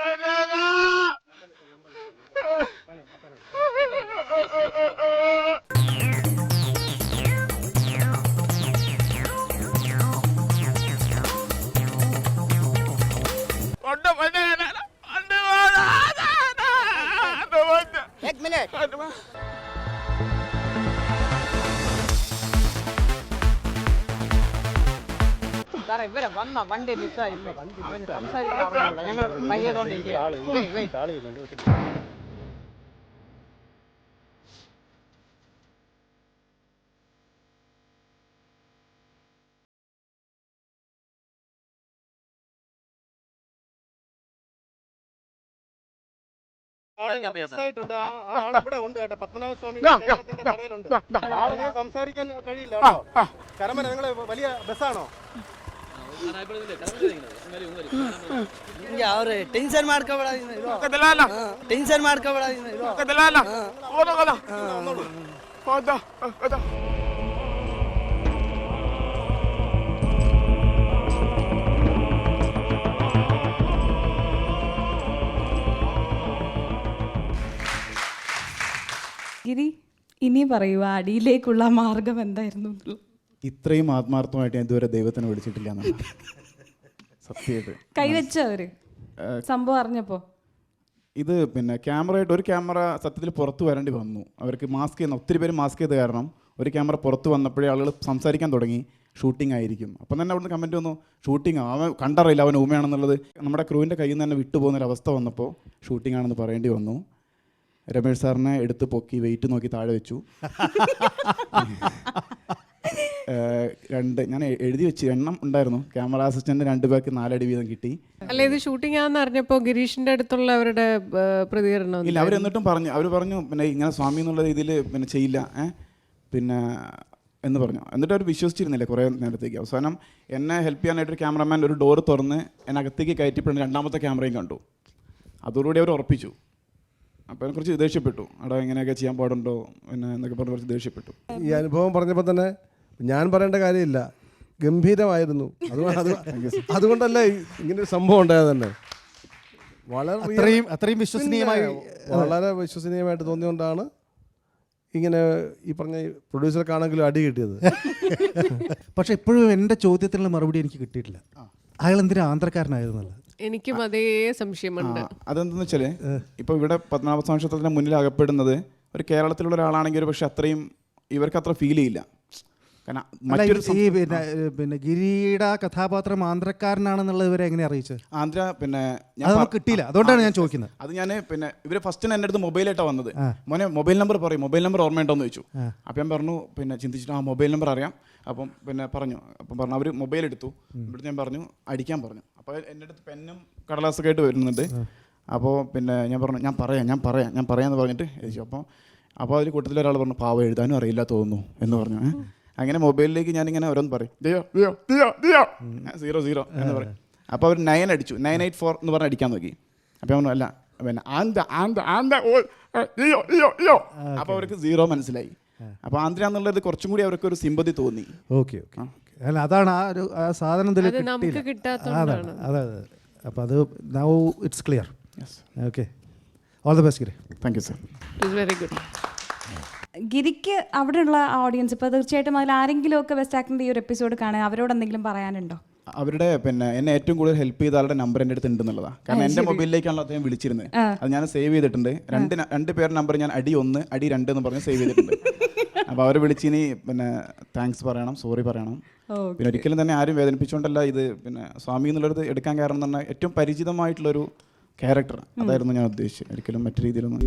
एक मिनट സാറേ ഇവരെ വന്ന വണ്ടി സംസാരിക്കാറുണ്ടല്ലോ ഞങ്ങൾ പയ്യതുകൊണ്ടിരിക്കുക. സംസാരിക്കാൻ കഴിയില്ല. കരമന നിങ്ങള് വലിയ ബസ്സാണോ? ಟೆನ್ಷನ್ ಮಾಡ್ಕೋಬೇಡ ಟೆನ್ಷನ್ ಮಾಡ್ಕೋಬೇಡ ഗിരി ഇനി പറയുക അടിയിലേക്കുള്ള മാർഗം എന്തായിരുന്നു? ഇത്രയും ആത്മാർത്ഥമായിട്ട് ഞാൻ ഇതുവരെ ദൈവത്തിനെ വിളിച്ചിട്ടില്ല എന്നാണ് സത്യമായിട്ട്. കൈവച്ചവര് സംഭവം അറിഞ്ഞപ്പോ ഇത് പിന്നെ ഒരു ക്യാമറ സത്യത്തിൽ പുറത്ത് വരേണ്ടി വന്നു. അവർക്ക് മാസ്ക് ചെയ്യുന്ന ഒത്തിരി പേര് മാസ്ക് ചെയ്ത് കാരണം ഒരു ക്യാമറ പുറത്ത് വന്നപ്പോഴേ ആളുകൾ സംസാരിക്കാൻ തുടങ്ങി ഷൂട്ടിംഗ് ആയിരിക്കും. അപ്പം തന്നെ അവിടുന്ന് കമൻറ്റ് വന്നു ഷൂട്ടിംഗ് അവൻ കണ്ടറിയില്ല അവൻ ഊമയാണെന്നുള്ളത്. നമ്മുടെ ക്രൂവിൻ്റെ കയ്യിൽ നിന്ന് തന്നെ വിട്ടുപോകുന്നൊരവസ്ഥ വന്നപ്പോൾ ഷൂട്ടിംഗ് ആണെന്ന് പറയേണ്ടി വന്നു. രമേഷ് സാറിനെ എടുത്ത് പൊക്കി വെയിറ്റ് നോക്കി താഴെ വെച്ചു. ഞാൻ എഴുതി വെച്ച് എണ്ണം ഉണ്ടായിരുന്നു. ക്യാമറ അസിസ്റ്റന്റ് 2 പേർക്ക് 4 അടി വീതം കിട്ടി. അല്ല ഇത് ഷൂട്ടിംഗ് ആണെന്ന് അറിഞ്ഞപ്പോൾ ഗിരീഷിന്റെ അടുത്തുള്ളവരുടെ പ്രതികരണം ഇല്ല. അവരെന്നിട്ടും അവർ പറഞ്ഞു പിന്നെ ഇങ്ങനെ സ്വാമി എന്നുള്ള രീതിയിൽ പിന്നെ ചെയ്യില്ല പിന്നെ എന്ന് പറഞ്ഞു. എന്നിട്ട് അവർ വിശ്വസിച്ചിരുന്നില്ല കുറേ നേരത്തേക്ക്. അവസാനം എന്നെ ഹെൽപ്പ് ചെയ്യാനായിട്ടൊരു ക്യാമറമാൻ ഒരു ഡോറ് തുറന്ന് എന്നെ അകത്തേക്ക് കയറ്റിപ്പോഴും 2ാമത്തെ ക്യാമറയും കണ്ടു. അതോടുകൂടി അവർ ഉറപ്പിച്ചു. അപ്പോൾ അതിനെക്കുറിച്ച് ദേഷ്യപ്പെട്ടു. അവിടെ ഇങ്ങനെയൊക്കെ ചെയ്യാൻ പാടുണ്ടോ പിന്നെ എന്നൊക്കെ പറഞ്ഞ് കുറച്ച് ദേഷ്യപ്പെട്ടു. ഈ അനുഭവം പറഞ്ഞപ്പോൾ തന്നെ ഞാൻ പറയേണ്ട കാര്യമില്ല, ഗംഭീരമായിരുന്നു. അതുകൊണ്ടല്ലേ ഇങ്ങനൊരു സംഭവം ഉണ്ടായത് തന്നെ. അത്രയും വിശ്വസനീയമായി വളരെ വിശ്വസനീയമായിട്ട് തോന്നിയോണ്ടാണ് ഇങ്ങനെ ഈ പറഞ്ഞ പ്രൊഡ്യൂസർക്കാണെങ്കിലും അടി കിട്ടിയത്. പക്ഷെ ഇപ്പോഴും എൻ്റെ ചോദ്യത്തിനുള്ള മറുപടി എനിക്ക് കിട്ടിയിട്ടില്ല. അയാൾ എന്തിനാ ആന്ധ്രക്കാരനായിരുന്നല്ലോ? എനിക്കും അതേ സംശയമുണ്ട്. അതെന്തെന്ന് വെച്ചാൽ ഇപ്പോൾ ഇവിടെ പത്മനാഭസ്വാമി ക്ഷേത്രത്തിൻ്റെ മുന്നിൽ അകപ്പെടുന്നത് ഒരു കേരളത്തിലുള്ള ഒരാളാണെങ്കിൽ ഒരു പക്ഷെ അത്രയും ഇവർക്ക് അത്ര ഫീൽ ചെയ്യില്ല. പിന്നെ ഗിരിയുടെ കഥാപാത്രം ആന്ധ്രക്കാരനാണെന്നുള്ളത് ഇവരെ എങ്ങനെ അറിയിച്ചത്? ആന്ധ്ര പിന്നെ കിട്ടിയില്ല. അതുകൊണ്ടാണ് ഞാൻ ചോദിക്കുന്നത്. അത് ഞാൻ പിന്നെ ഇവര് ഫസ്റ്റ് എൻ്റെ അടുത്ത് മൊബൈലായിട്ടാണ് വന്നത്. മോനെ മൊബൈൽ നമ്പർ പറയും, മൊബൈൽ നമ്പർ ഓർമ്മയുണ്ടോന്ന് ചോദിച്ചു. അപ്പം ഞാൻ പറഞ്ഞു പിന്നെ ചിന്തിച്ചിട്ട് മൊബൈൽ നമ്പർ അറിയാം. അപ്പം പിന്നെ പറഞ്ഞു. അപ്പം പറഞ്ഞു അവർ മൊബൈൽ എടുത്തു. ഇവിടുത്തെ ഞാൻ പറഞ്ഞു അടിക്കാൻ പറഞ്ഞു. അപ്പോൾ എൻ്റെ അടുത്ത് പെന്നും കടലാസൊക്കെ ആയിട്ട് വരുന്നുണ്ട്. അപ്പോൾ പിന്നെ ഞാൻ പറഞ്ഞു ഞാൻ പറയാമെന്ന് പറഞ്ഞിട്ട് ചോദിച്ചു. അപ്പോൾ അതിൽ കൂട്ടത്തിലൊരാൾ പറഞ്ഞു പാവം എഴുതാനും അറിയില്ല തോന്നുന്നു എന്ന് പറഞ്ഞു. അങ്ങനെ മൊബൈലിലേക്ക് ഞാനിങ്ങനെ ഓരോന്ന് പറയും 00 എന്ന് പറയും. അപ്പോൾ അവർ 9 അടിച്ചു. 984 എന്ന് പറഞ്ഞ് അടിക്കാൻ നോക്കി. അപ്പോൾ പറഞ്ഞു അല്ല പിന്നെ അപ്പോൾ അവർക്ക് 0 മനസ്സിലായി. അപ്പോൾ ആന്ധ്ര എന്നുള്ളത് കുറച്ചും കൂടി അവർക്ക് ഒരു സിമ്പതി തോന്നി. ഓക്കെ അല്ല അതാണ് ആ ഒരു സാധനം കിട്ടാത്തതാണ്. അപ്പോൾ അത് now it's clear. Okay, all the best Giri. Thank you sir. It's very good. ഗിരിക്ക് അവിടെയുള്ള ഓഡിയൻസ് ഇപ്പോൾ തീർച്ചയായിട്ടും അതിൽ ആരെങ്കിലും ഒക്കെ ബെസ്റ്റ് ആക്ടിൻ്റെ ഈ ഒരു എപ്പിസോഡ് കാണാൻ അവരോട് എന്തെങ്കിലും പറയാനുണ്ടോ? അവരുടെ പിന്നെ എന്നെ ഏറ്റവും കൂടുതൽ ഹെൽപ്പ് ചെയ്ത ആളുടെ നമ്പർ എൻ്റെ അടുത്ത് ഉണ്ടെന്നുള്ളതാണ്. കാരണം എൻ്റെ മൊബൈലിലേക്കാണല്ലോ അദ്ദേഹം വിളിച്ചിരുന്നത്. അത് ഞാൻ സേവ് ചെയ്തിട്ടുണ്ട്. രണ്ട് പേരുടെ നമ്പർ ഞാൻ അടി 1 അടി 2 എന്ന് പറഞ്ഞ് സേവ് ചെയ്തിട്ടുണ്ട്. അപ്പോൾ അവർ വിളിച്ചിനി പിന്നെ താങ്ക്സ് പറയണം, സോറി പറയണം. പിന്നെ ഒരിക്കലും തന്നെ ആരും വേദനിപ്പിച്ചുകൊണ്ടല്ല ഇത് പിന്നെ സ്വാമി എന്നുള്ളത് എടുക്കാൻ കാരണം എന്ന് പറഞ്ഞാൽ ഏറ്റവും പരിചിതമായിട്ടുള്ളൊരു ക്യാരക്ടർ. അതായിരുന്നു ഞാൻ ഉദ്ദേശിച്ചത്. ഒരിക്കലും മറ്റു രീതിയിലൊന്നും